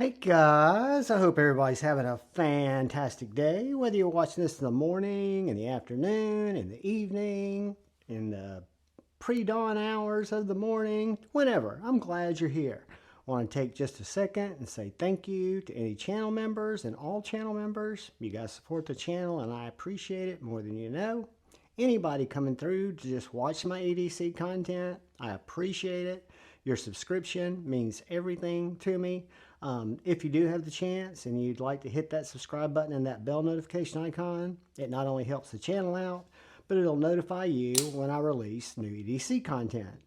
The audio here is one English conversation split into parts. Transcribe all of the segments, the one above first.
Hey guys, I hope everybody's having a fantastic day. Whether you're watching this in the morning, in the afternoon, in the evening, in the pre-dawn hours of the morning, whenever, I'm glad you're here. I want to take just a second and say thank you to any channel members and all channel members. You guys support the channel and I appreciate it more than you know. Anybody coming through to just watch my EDC content, I appreciate it. Your subscription means everything to me. If you do have the chance and you'd like to hit that subscribe button and that bell notification icon, it not only helps the channel out, but it'll notify you when I release new EDC content.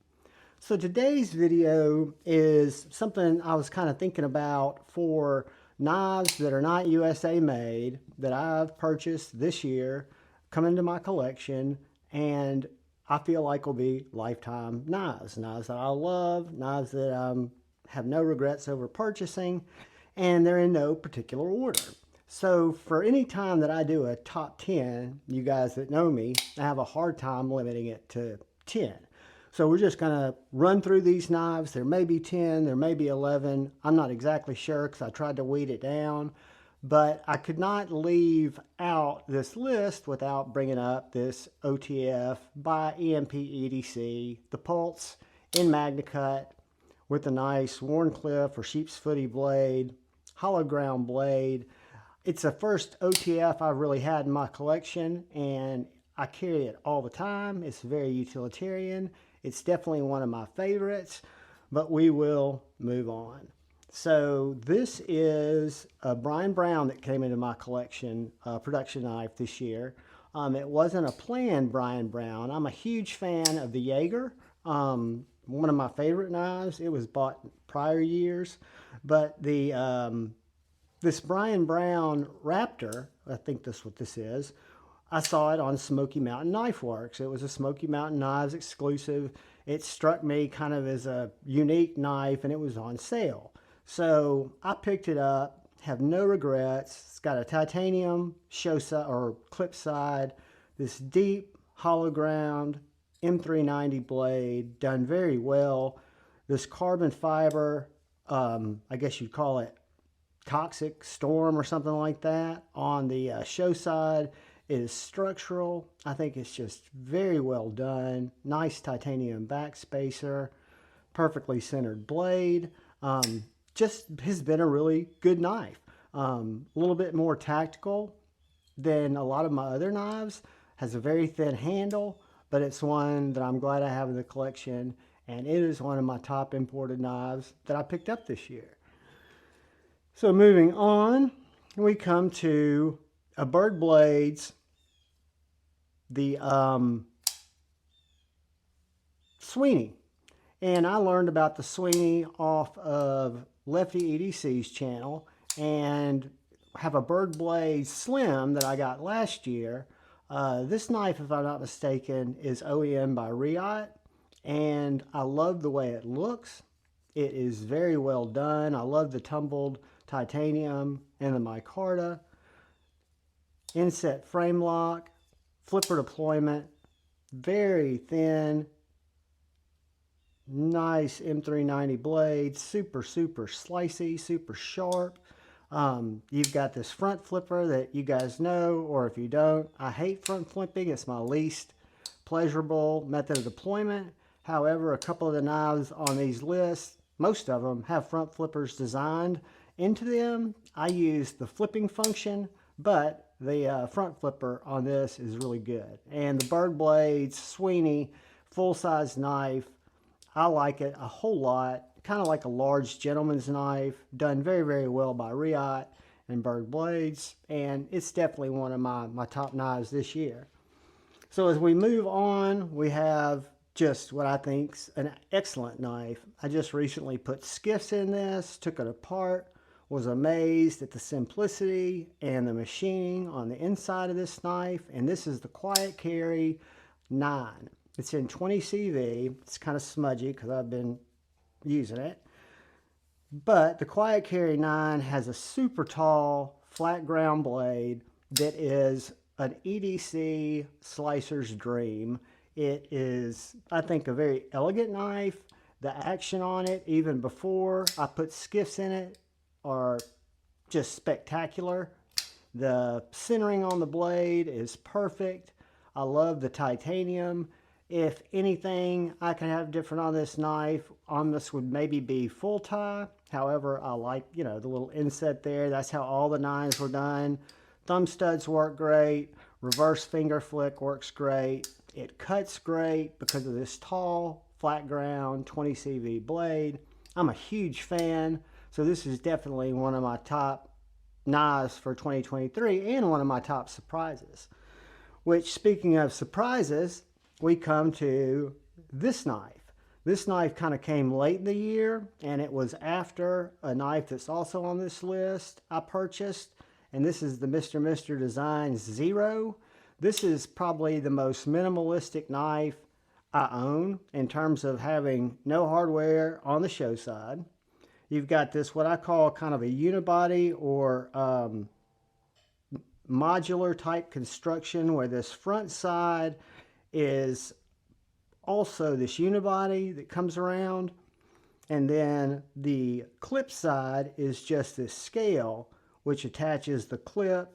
So today's video is something I was kind of thinking about for knives that are not USA made that I've purchased this year, come into my collection, and I feel like will be lifetime knives. Knives that I love, knives that have no regrets over purchasing, and they're in no particular order. So for any time that I do a top 10, you guys that know me, I have a hard time limiting it to 10. So we're just going to run through these knives. There may be 10, there may be 11. I'm not exactly sure because I tried to weed it down. But I could not leave out this list without bringing up this OTF by EMP EDC, the Pulse in MagnaCut with a nice Wharncliffe or sheep's footy blade, hollow ground blade. It's the first OTF I've really had in my collection, and I carry it all the time. It's very utilitarian. It's definitely one of my favorites, but we will move on. So this is a Brian Brown that came into my collection, production knife this year. It wasn't a planned Brian Brown. I'm a huge fan of the Jaeger, one of my favorite knives. It was bought prior years, but the this Brian Brown Raptor, I think that's what this is, I saw it on Smoky Mountain Knife Works. It was a Smoky Mountain Knives exclusive. It struck me kind of as a unique knife, and it was on sale. So I picked it up, have no regrets. It's got a titanium show side or clip side, this deep hollow ground M390 blade, done very well. This carbon fiber, I guess you'd call it toxic storm or something like that on the show side. It is structural. I think it's just very well done. Nice titanium backspacer, perfectly centered blade. Just has been a really good knife. A little bit more tactical than a lot of my other knives. Has a very thin handle, but it's one that I'm glad I have in the collection, and it is one of my top imported knives that I picked up this year. So moving on, we come to a Bird Blades, the Sweeney. And I learned about the Sweeney off of Lefty EDC's channel, and have a Bird Blade Slim that I got last year. This knife, if I'm not mistaken, is OEM by Riot, and I love the way it looks. It is very well done. I love the tumbled titanium and the micarta. Inset frame lock, flipper deployment, very thin, nice M390 blade, super slicey, super sharp. You've got this front flipper that you guys know, or if you don't, I hate front flipping. It's my least pleasurable method of deployment. However, a couple of the knives on these lists, most of them have front flippers designed into them. I use the flipping function, but the front flipper on this is really good. And the Bird Blades Sweeney full-size knife, I like it a whole lot. Kind of like a large gentleman's knife, done very well by Riot and Bird Blades, and it's definitely one of my top knives this year. So as we move on, we have just what I think's an excellent knife. I just recently put skiffs in this, took it apart, was amazed at the simplicity and the machining on the inside of this knife, and this is the Quiet Carry 9. It's in 20 CV. It's kind of smudgy because I've been using it. But the Quiet Carry 9 has a super tall flat ground blade that is an EDC slicer's dream. It is, I think, a very elegant knife. The action on it, even before I put skiffs in it, are just spectacular. The centering on the blade is perfect. I love the titanium. If anything I could have different on this knife, on this would maybe be full tie. However, I like, you know, the little inset there. That's how all the knives were done. Thumb studs work great. Reverse finger flick works great. It cuts great because of this tall, flat ground 20 CV blade. I'm a huge fan. So this is definitely one of my top knives for 2023 and one of my top surprises. Which, speaking of surprises, we come to this knife. This knife kind of came late in the year, and it was after a knife that's also on this list I purchased, and this is the Mr. Designs Zero. This is probably the most minimalistic knife I own in terms of having no hardware on the show side. You've got this, what I call kind of a unibody or modular type construction, where this front side is also this unibody that comes around, and then the clip side is just this scale which attaches the clip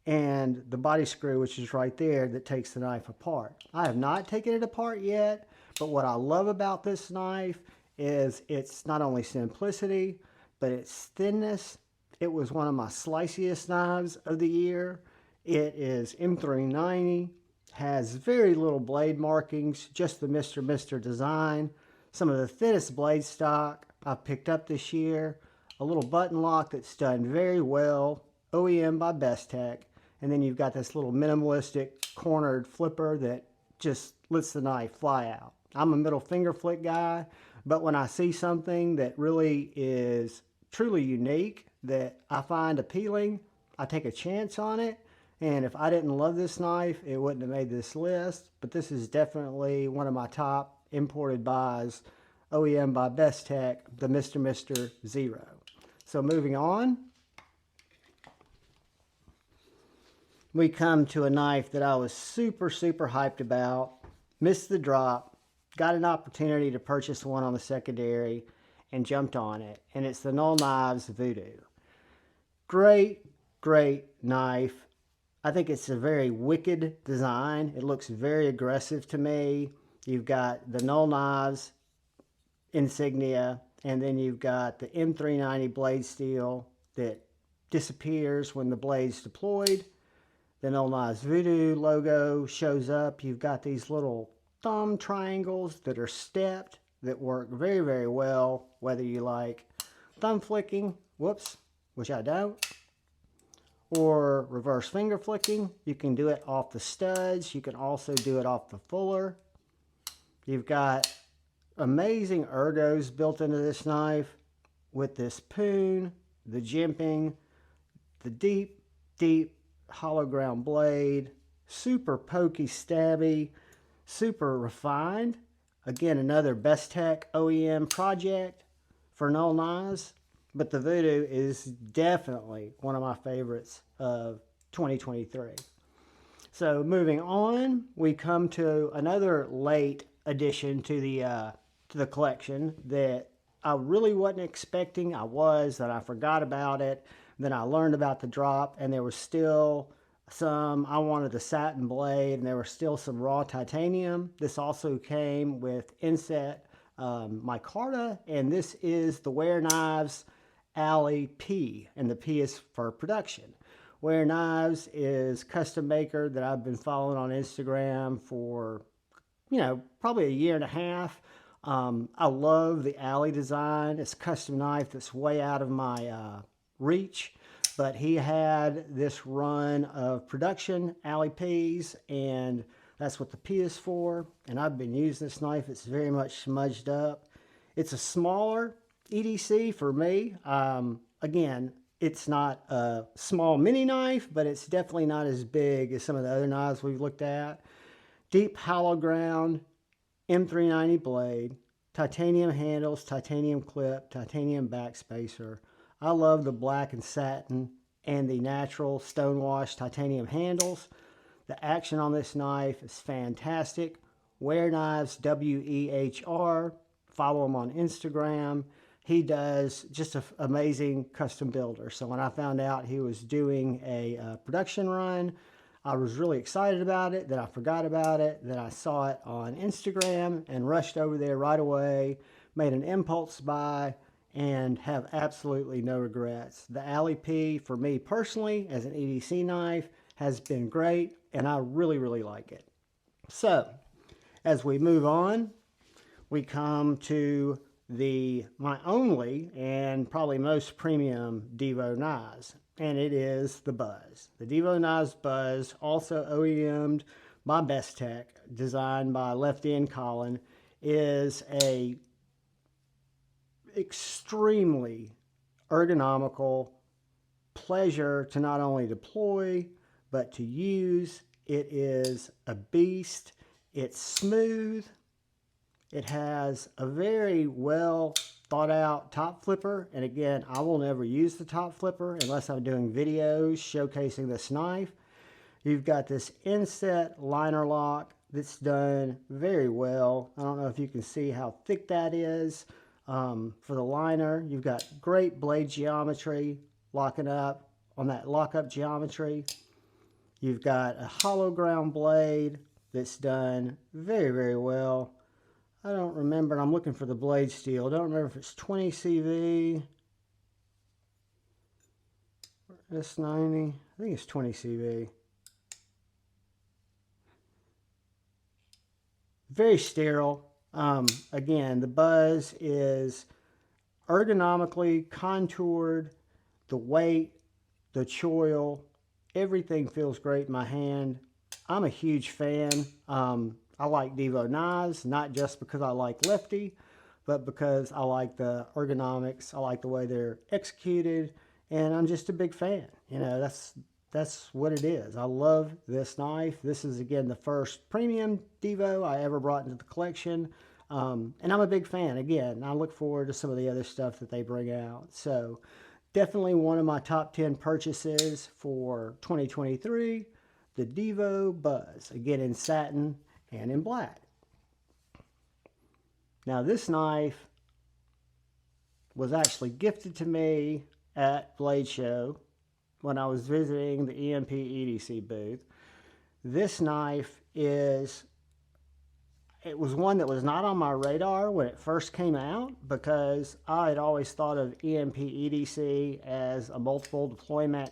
and the body screw, which is right there, that takes the knife apart. I have not taken it apart yet, but what I love about this knife is its not only simplicity, but its thinness. It was one of my sliciest knives of the year. It is M390, has very little blade markings, just the Mr. design. Some of the thinnest blade stock I've picked up this year. A little button lock that's done very well, OEM by Bestech. And then you've got this little minimalistic cornered flipper that just lets the knife fly out. I'm a middle finger flick guy, but when I see something that really is truly unique that I find appealing, I take a chance on it. And if I didn't love this knife, it wouldn't have made this list. But this is definitely one of my top imported buys, OEM by Bestech, the Mr. Zero. So moving on, we come to a knife that I was super hyped about, missed the drop, got an opportunity to purchase one on the secondary, and jumped on it. And it's the Null Knives Voodoo. Great knife. I think it's a very wicked design. It looks very aggressive to me. You've got the Null Knives insignia, and then you've got the M390 blade steel that disappears when the blade's deployed. The Null Knives Voodoo logo shows up. You've got these little thumb triangles that are stepped that work very well, whether you like thumb flicking, whoops, which I don't, or reverse finger flicking. You can do it off the studs. You can also do it off the fuller. You've got amazing ergos built into this knife with this poon, the jimping, the deep hollow ground blade, super pokey, stabby, super refined. Again, another Bestech OEM project for Null Knives. But the Voodoo is definitely one of my favorites of 2023. So moving on, we come to another late addition to the collection that I really wasn't expecting. Then I forgot about it. Then I learned about the drop, and there was still some. I wanted the satin blade, and there was still some raw titanium. This also came with inset micarta, and this is the Wehr Knives Allie P, and the P is for production. Wehr Knives is custom maker that I've been following on Instagram for, probably a year and a half. I love the Allie design. It's a custom knife that's way out of my reach, but he had this run of production Allie Ps, and that's what the P is for. And I've been using this knife. It's very much smudged up. It's a smaller EDC for me. Again, it's not a small mini knife, but it's definitely not as big as some of the other knives we've looked at. Deep hollow ground, M390 blade, titanium handles, titanium clip, titanium backspacer. I love the black and satin and the natural stonewashed titanium handles. The action on this knife is fantastic. Wehr Knives, WEHR. Follow him on Instagram. he does just an amazing custom builder. So when I found out he was doing a production run, I was really excited about it. Then I forgot about it. Then I saw it on Instagram and rushed over there right away, made an impulse buy, and have absolutely no regrets. The Allie P, for me personally, as an EDC knife, has been great, and I really, really like it. So, as we move on, we come to my only and probably most premium DVO knives, and it is the Buzz. The DVO Knives Buzz, also OEM'd by Bestech, designed by Lefty and Colin, is a extremely ergonomical pleasure to not only deploy but to use. It is a beast. It's smooth. It has a very well thought out top flipper, and again, I will never use the top flipper unless I'm doing videos showcasing this knife. You've got this inset liner lock that's done very well. I don't know if you can see how thick that is. For the liner, you've got great blade geometry locking up on that lockup geometry. You've got a hollow ground blade that's done very, very well. I don't remember, I'm looking for the blade steel. I don't remember if it's 20 CV, S90, I think it's 20 CV. Very sterile. Again, the Buzz is ergonomically contoured. The weight, the choil, everything feels great in my hand. I'm a huge fan. I like DVO knives, not just because I like Lefty, but because I like the ergonomics. I like the way they're executed, and I'm just a big fan. You know, that's what it is. I love this knife. This is, again, the first premium DVO I ever brought into the collection, and I'm a big fan. Again, I look forward to some of the other stuff that they bring out. So definitely one of my top 10 purchases for 2023, the DVO Buzz, again in satin and in black. Now this knife was actually gifted to me at Blade Show when I was visiting the EMP EDC booth. This knife it was one that was not on my radar when it first came out, because I had always thought of EMP EDC as a multiple deployment,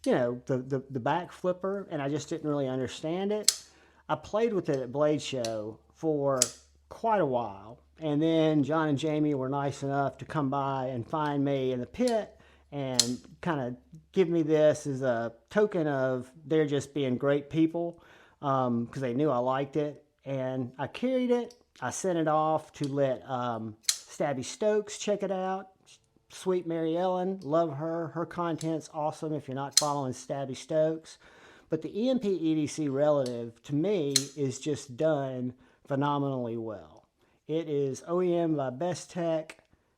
you know, the back flipper, and I just didn't really understand it. I played with it at Blade Show for quite a while, and then John and Jamie were nice enough to come by and find me in the pit and kind of give me this as a token of they're just being great people, because they knew I liked it. And I carried it. I sent it off to let Stabby Stokes check it out. Sweet Mary Ellen, love her. Her content's awesome if you're not following Stabby Stokes. But the EMP EDC Relative, to me, is just done phenomenally well. It is OEM by Bestech,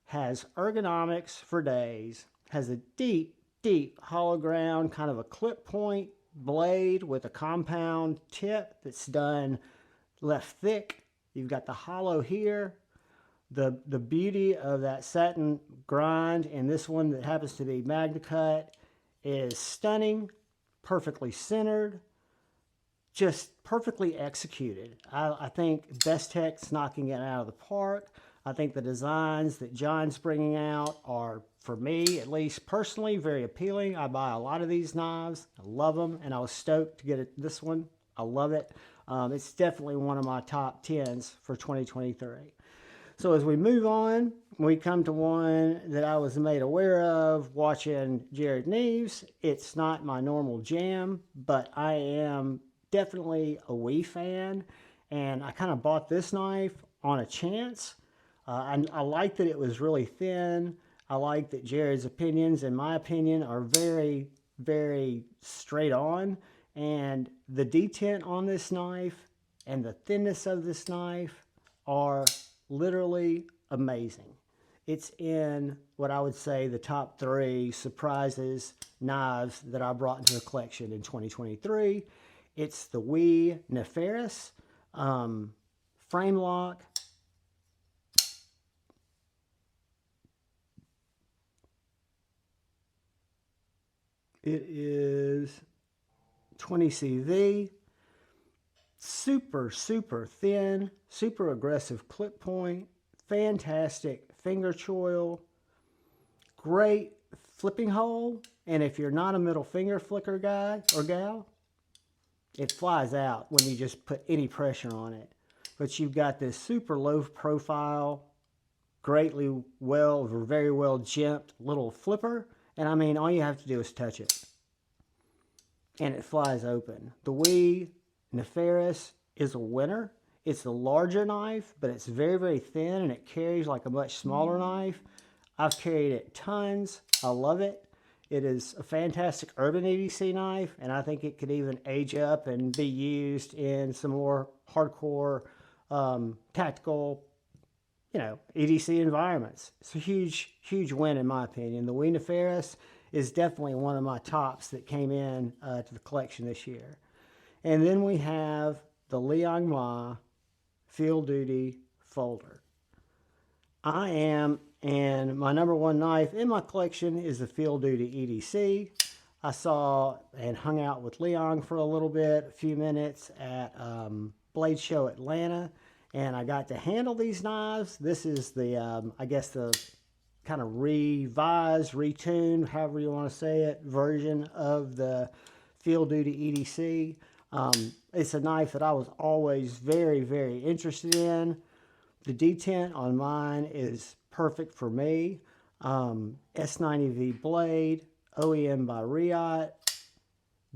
has ergonomics for days, has a deep, deep hollow ground, kind of a clip point blade with a compound tip that's done left thick. You've got the hollow here. The beauty of that satin grind in this one that happens to be Magna Cut is stunning. Perfectly centered, just perfectly executed. I think Bestech's knocking it out of the park. I think the designs that John's bringing out are, for me at least personally, very appealing. I buy a lot of these knives. I love them, and I was stoked to get this one. I love it. It's definitely one of my top 10s for 2023. So as we move on, we come to one that I was made aware of watching Jared Neves. It's not my normal jam, but I am definitely a Wehr fan, and I kind of bought this knife on a chance. I like that it was really thin. I like that Jared's opinions, in my opinion, are very, very straight on, and the detent on this knife and the thinness of this knife are literally amazing. It's in what I would say the top 3 surprises knives that I brought into the collection in 2023. It's the Knife Nefis frame lock It is 20 CV. Super, super thin, super aggressive clip point, fantastic finger choil, great flipping hole, and if you're not a middle finger flicker guy or gal, it flies out when you just put any pressure on it. But you've got this super low profile, greatly well, or very well jimped little flipper, and I mean, all you have to do is touch it, and it flies open. The Wehr Nefis is a winner. It's a larger knife, but it's very, very thin, and it carries like a much smaller knife. I've carried it tons. I love it. It is a fantastic urban EDC knife, and I think it could even age up and be used in some more hardcore, tactical, EDC environments. It's a huge, huge win in my opinion. The Wehr Nefis is definitely one of my tops that came in to the collection this year. And then we have the Leong Field Duty Folder. And my number one knife in my collection is the Field Duty EDC. I saw and hung out with Leong for a little bit, a few minutes at Blade Show Atlanta, and I got to handle these knives. This is the, I guess the kind of revised, retuned, however you want to say it, version of the Field Duty EDC. It's a knife that I was always very, very interested in. The detent on mine is perfect for me. S90V blade, OEM by Riot,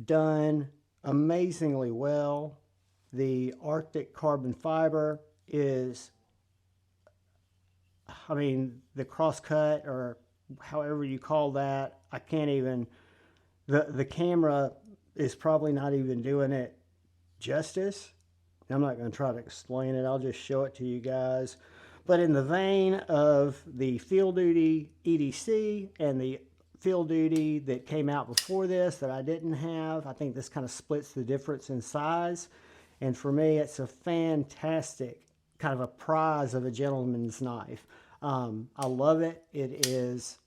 done amazingly well. The Arctic carbon fiber is, I mean, the crosscut, or however you call that, I can't even, the camera is probably not even doing it justice. I'm not going to try to explain it. I'll just show it to you guys. But in the vein of the Field Duty EDC and the Field Duty that came out before this that I didn't have, I think this kind of splits the difference in size. And for me, it's a fantastic kind of a prize of a gentleman's knife. I love it. It is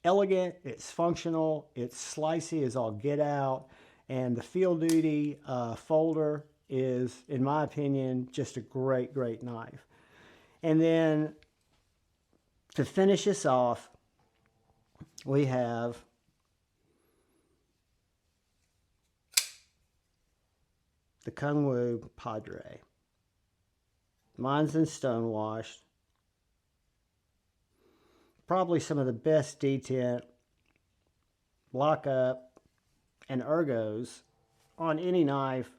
elegant, it's functional, it's slicey as all get out, and the Field Duty folder is, in my opinion, just a great, great knife. And then to finish this off, we have the Kunwu Padre. Mine's in stonewashed. Probably some of the best detent, lockup, and ergos on any knife,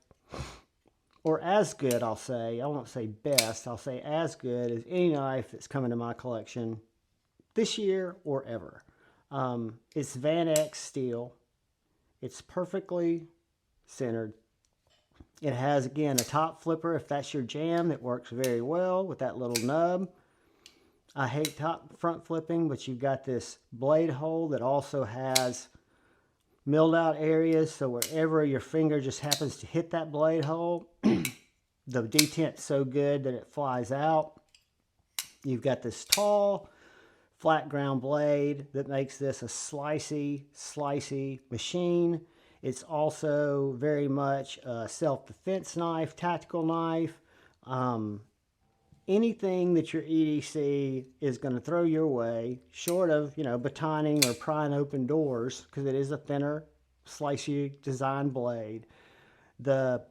or as good, I'll say. I won't say best, I'll say as good as any knife that's coming to my collection this year or ever. It's Van X steel. It's perfectly centered. It has, again, a top flipper if that's your jam. That works very well with that little nub. I hate front flipping, but you've got this blade hole that also has milled out areas, so wherever your finger just happens to hit that blade hole, the detent's so good that it flies out. You've got this tall, flat ground blade that makes this a slicey machine. It's also very much a self-defense knife, tactical knife. Anything that your EDC is going to throw your way, short of, batoning or prying open doors, because it is a thinner, slicey design blade, the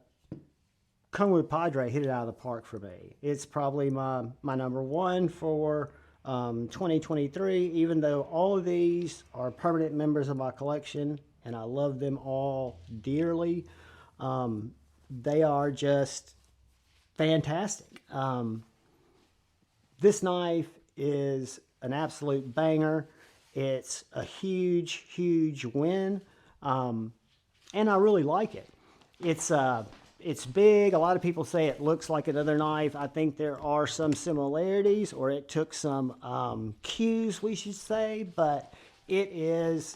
Kunwu Padre hit it out of the park for me. It's probably my number one for 2023, even though all of these are permanent members of my collection, and I love them all dearly. They are just fantastic. This knife is an absolute banger. It's a huge, huge win, and I really like it. It's big. A lot of people say it looks like another knife. I think there are some similarities, or it took some cues, we should say, but it is,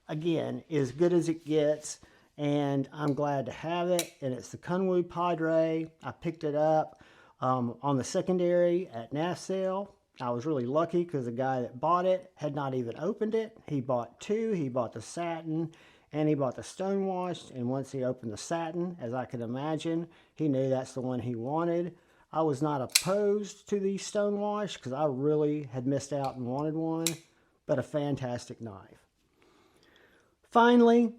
again, as good as it gets, and I'm glad to have it. And it's the Kunwu Padre. I picked it up on the secondary at NAF sale I was really lucky because the guy that bought it had not even opened it. He bought two. He bought the satin and he bought the stonewashed. And once he opened the satin, as I could imagine, he knew that's the one he wanted. I was not opposed to the stonewashed because I really had missed out and wanted one, but a fantastic knife. Finally,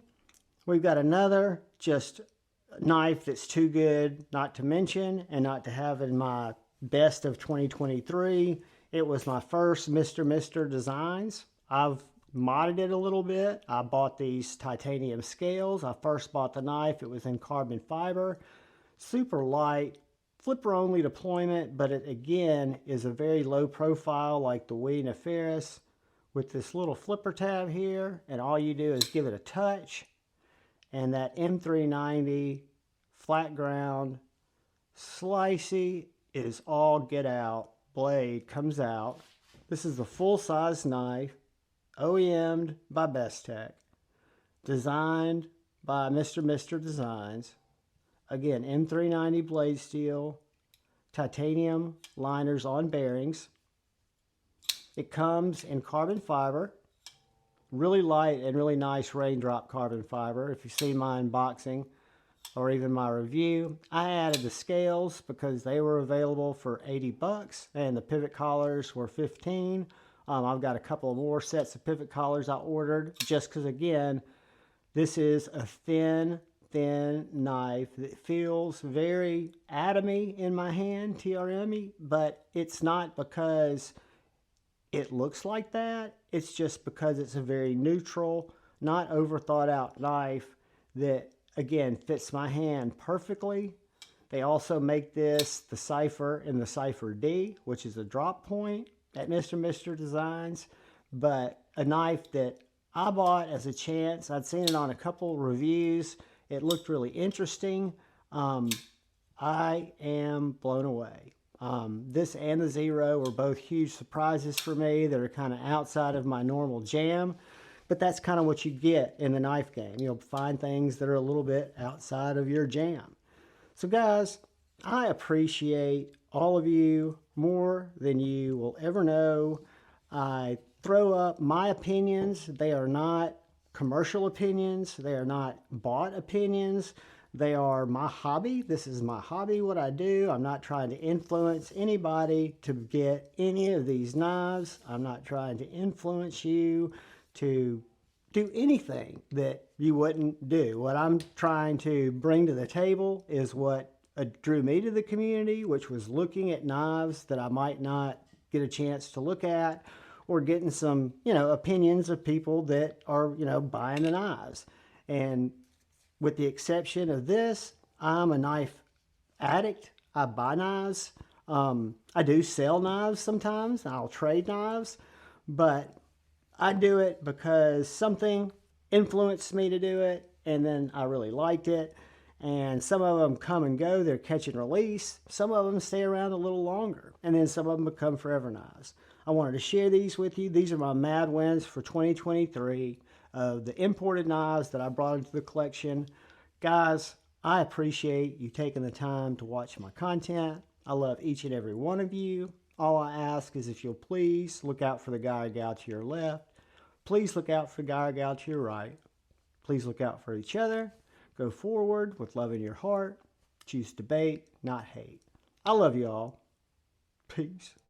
we've got another just knife that's too good not to mention and not to have in my best of 2023. It was my first Mr. Designs. I've modded it a little bit. I bought these titanium scales. I first bought the knife. It was in carbon fiber. Super light, flipper only deployment, but it again is a very low profile like the Knife Nefis with this little flipper tab here, and all you do is give it a touch, and that M390 flat ground slicey is all get out. Blade comes out. This is the full-size knife, OEM'd by Bestech, designed by Mr. Designs. Again, M390 blade steel, titanium liners on bearings. It comes in carbon fiber, really light and really nice raindrop carbon fiber. If you've seen my unboxing or even my review, I added the scales because they were available for 80 bucks and the pivot collars were 15. I've got a couple of more sets of pivot collars I ordered just because, again, this is a thin knife that feels very atomy in my hand, TRM-y, but it's not because it looks like that. It's just because it's a very neutral, not over thought out knife that, again, fits my hand perfectly. They also make this the Cipher in the Cipher D, which is a drop point at Mr. Designs, but a knife that I bought as a chance. I'd seen it on a couple reviews. It looked really interesting. I am blown away. This and the Zero were both huge surprises for me that are kind of outside of my normal jam, but that's kind of what you get in the knife game. You'll find things that are a little bit outside of your jam. So guys, I appreciate all of you more than you will ever know. I throw up my opinions. They are not commercial opinions. They are not bought opinions. They are my hobby. This is my hobby, what I do. I'm not trying to influence anybody to get any of these knives. I'm not trying to influence you to do anything that you wouldn't do. What I'm trying to bring to the table is what drew me to the community, which was looking at knives that I might not get a chance to look at, or getting some, opinions of people that are, buying the knives. And with the exception of this, I'm a knife addict. I buy knives. I do sell knives sometimes. I'll trade knives. But I do it because something influenced me to do it, and then I really liked it. And some of them come and go. They're catch and release. Some of them stay around a little longer. And then some of them become forever knives. I wanted to share these with you. These are my mad wins for 2023. The imported knives that I brought into the collection. Guys, I appreciate you taking the time to watch my content. I love each and every one of you. All I ask is if you'll please look out for the guy or gal to your left. Please look out for the guy or gal to your right. Please look out for each other. Go forward with love in your heart. Choose debate, not hate. I love you all. Peace.